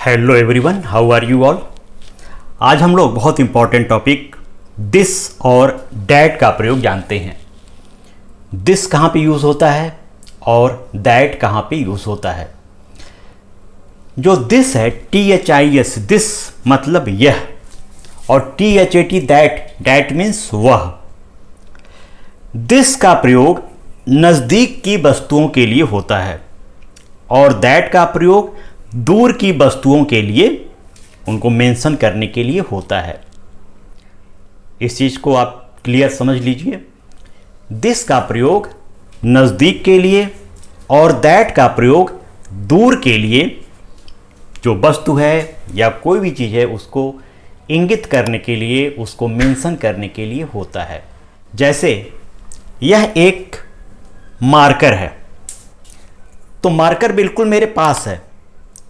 Hello everyone, how are you all. आज हम लोग बहुत इंपॉर्टेंट टॉपिक दिस और डैट का प्रयोग जानते हैं। दिस कहाँ पे यूज़ होता है और दैट कहाँ पे यूज़ होता है। जो दिस है THIS, दिस मतलब यह, और THAT दैट मीन्स वह। दिस का प्रयोग नज़दीक की वस्तुओं के लिए होता है और दैट का प्रयोग दूर की वस्तुओं के लिए, उनको मेंशन करने के लिए होता है। इस चीज़ को आप क्लियर समझ लीजिए। दिस का प्रयोग नज़दीक के लिए और दैट का प्रयोग दूर के लिए, जो वस्तु है या कोई भी चीज़ है उसको इंगित करने के लिए, उसको मेंशन करने के लिए होता है। जैसे यह एक मार्कर है, तो मार्कर बिल्कुल मेरे पास है,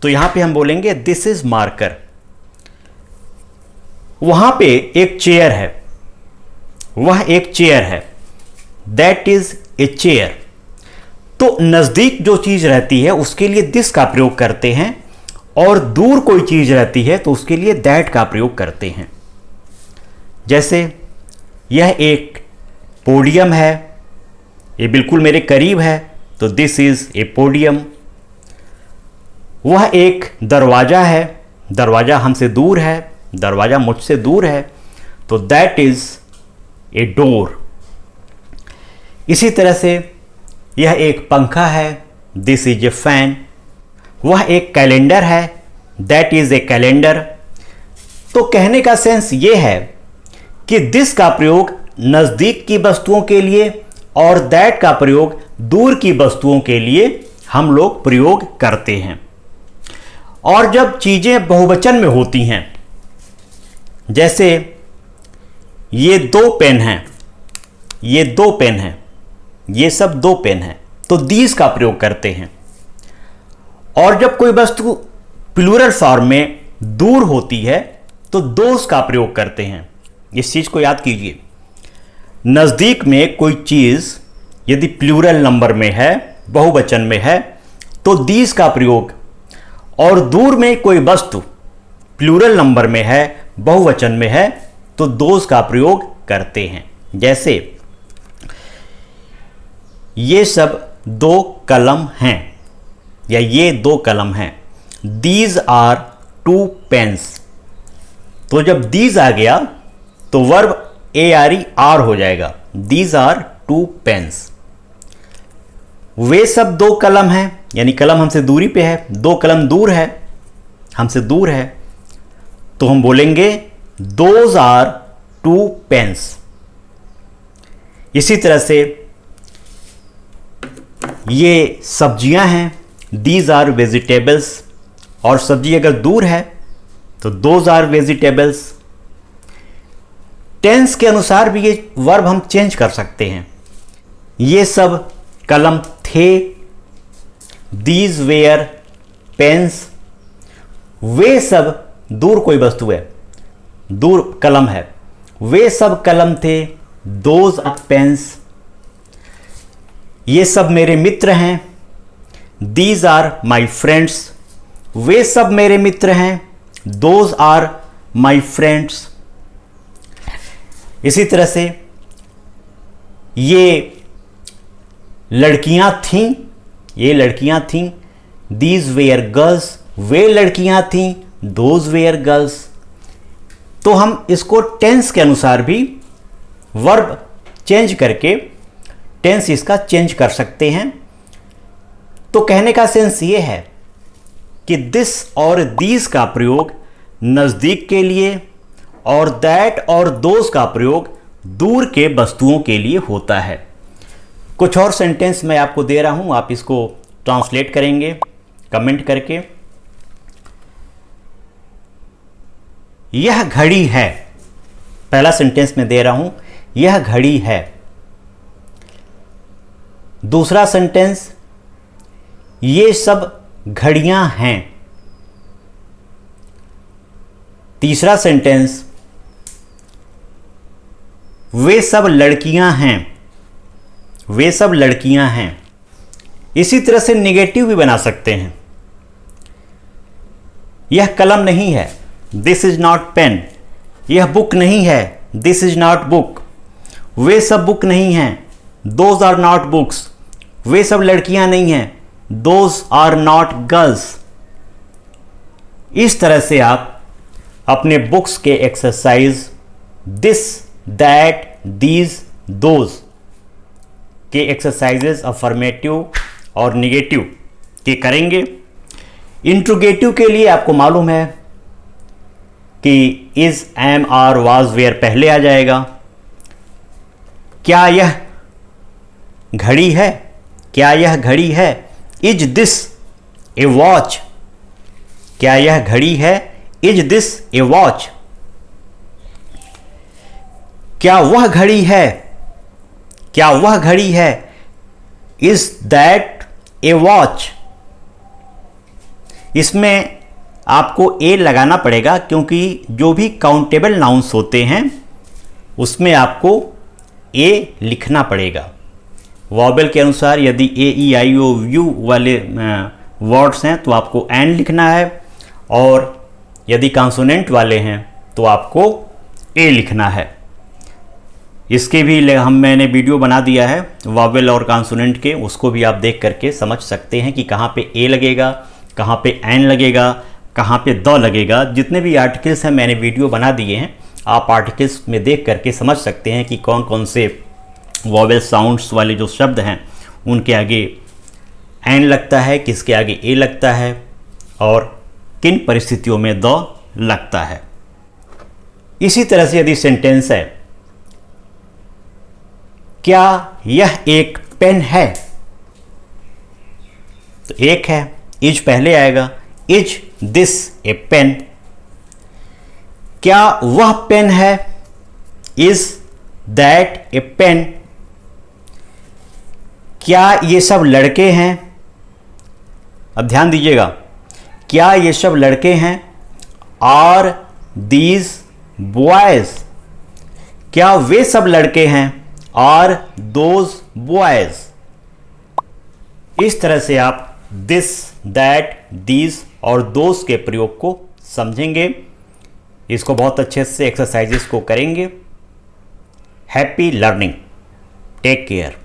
तो यहां पे हम बोलेंगे दिस इज मार्कर। वहां पे एक चेयर है, वह एक चेयर है, दैट इज ए चेयर। तो नज़दीक जो चीज़ रहती है उसके लिए दिस का प्रयोग करते हैं और दूर कोई चीज़ रहती है तो उसके लिए दैट का प्रयोग करते हैं। जैसे यह एक पोडियम है, ये बिल्कुल मेरे करीब है, तो दिस इज ए पोडियम। वह एक दरवाज़ा है, दरवाज़ा हमसे दूर है, दरवाज़ा मुझसे दूर है, तो दैट इज ए डोर। इसी तरह से यह एक पंखा है, दिस इज ए फैन। वह एक कैलेंडर है, दैट इज ए कैलेंडर। तो कहने का सेंस ये है कि दिस का प्रयोग नज़दीक की वस्तुओं के लिए और दैट का प्रयोग दूर की वस्तुओं के लिए हम लोग प्रयोग करते हैं। और जब चीज़ें बहुवचन में होती हैं, जैसे ये दो पेन हैं, ये दो पेन हैं, ये सब दो पेन हैं, तो दीज का प्रयोग करते हैं। और जब कोई वस्तु प्लूरल फॉर्म में दूर होती है तो दोस का प्रयोग करते हैं। इस चीज़ को याद कीजिए। नज़दीक में कोई चीज़ यदि प्लूरल नंबर में है, बहुवचन में है, तो दीज का प्रयोग, और दूर में कोई वस्तु प्लूरल नंबर में है, बहुवचन में है, तो दोस का प्रयोग करते हैं। जैसे ये सब दो कलम हैं, या ये दो कलम हैं, दीज आर टू पेन्स। तो जब दीज आ गया तो वर्ब ARE हो जाएगा, दीज आर टू पेन्स। वे सब दो कलम हैं, यानी कलम हमसे दूरी पे है, दो कलम दूर है, हमसे दूर है, तो हम बोलेंगे दोज आर टू पेन्स। इसी तरह से ये सब्जियां हैं, दीज आर वेजिटेबल्स, और सब्जी अगर दूर है तो दोज आर वेजिटेबल्स। टेंस के अनुसार भी ये वर्ब हम चेंज कर सकते हैं। ये सब कलम थे, दीज वेयर पेन्स। वे सब दूर कोई वस्तु है, दूर कलम है, वे सब कलम थे, दोज आर पेन्स। ये सब मेरे मित्र हैं, दीज आर माई फ्रेंड्स। वे सब मेरे मित्र हैं, दोज आर माई फ्रेंड्स। इसी तरह से ये लड़कियां थीं, ये लड़कियां थीं, दीज वेयर गर्ल्स। वे लड़कियां थीं, दोज वेयर गर्ल्स। तो हम इसको टेंस के अनुसार भी वर्ब चेंज करके टेंस इसका चेंज कर सकते हैं। तो कहने का सेंस ये है कि दिस और दीज का प्रयोग नज़दीक के लिए और दैट और दोस का प्रयोग दूर के वस्तुओं के लिए होता है। कुछ और सेंटेंस मैं आपको दे रहा हूं, आप इसको ट्रांसलेट करेंगे कमेंट करके। यह घड़ी है, पहला सेंटेंस में दे रहा हूं, यह घड़ी है। दूसरा सेंटेंस, ये सब घड़ियां हैं। तीसरा सेंटेंस, वे सब लड़कियां हैं, वे सब लड़कियां हैं। इसी तरह से नेगेटिव भी बना सकते हैं। यह कलम नहीं है, दिस इज नॉट पेन। यह बुक नहीं है, दिस इज नॉट बुक। वे सब बुक नहीं हैं, दोज आर नॉट बुक्स। वे सब लड़कियां नहीं हैं, दोज आर नॉट गर्ल्स। इस तरह से आप अपने बुक्स के exercise this, that, these, those के एक्सरसाइजेस अफर्मेटिव और निगेटिव के करेंगे। इंट्रोगेटिव के लिए आपको मालूम है कि is, am, are, was, were पहले आ जाएगा। क्या यह घड़ी है? क्या यह घड़ी है? Is this A watch? क्या यह घड़ी है? Is this A watch? क्या वह घड़ी है? क्या वह घड़ी है? Is that A watch? इसमें आपको ए लगाना पड़ेगा क्योंकि जो भी काउंटेबल नाउन्स होते हैं उसमें आपको ए लिखना पड़ेगा। वॉबल के अनुसार यदि ए, ई, आई, ओ, यू वाले वर्ड्स हैं तो आपको एन लिखना है, और यदि कॉन्सोनेंट वाले हैं तो आपको ए लिखना है। इसके भी मैंने वीडियो बना दिया है वॉबल और कॉन्सोनेंट के, उसको भी आप देख करके समझ सकते हैं कि कहाँ पे ए लगेगा, कहाँ पे एन लगेगा, कहाँ पे द लगेगा। जितने भी आर्टिकल्स हैं मैंने वीडियो बना दिए हैं, आप आर्टिकल्स में देख करके समझ सकते हैं कि कौन कौन से वॉबल साउंड्स वाले जो शब्द हैं उनके आगे एन लगता है, किसके आगे ए लगता है, और किन परिस्थितियों में द लगता है। इसी तरह से यदि सेंटेंस है, क्या यह एक पेन है? तो एक है, इज पहले आएगा। Is this a pen? क्या वह पेन है? Is that a pen? क्या ये सब लड़के हैं? अब ध्यान दीजिएगा, क्या ये सब लड़के हैं? Are these boys? क्या वे सब लड़के हैं? Are those boys? इस तरह से आप दिस, दैट, दीज और दोज के प्रयोग को समझेंगे। इसको बहुत अच्छे से एक्सरसाइजेस को करेंगे। Happy learning, take care.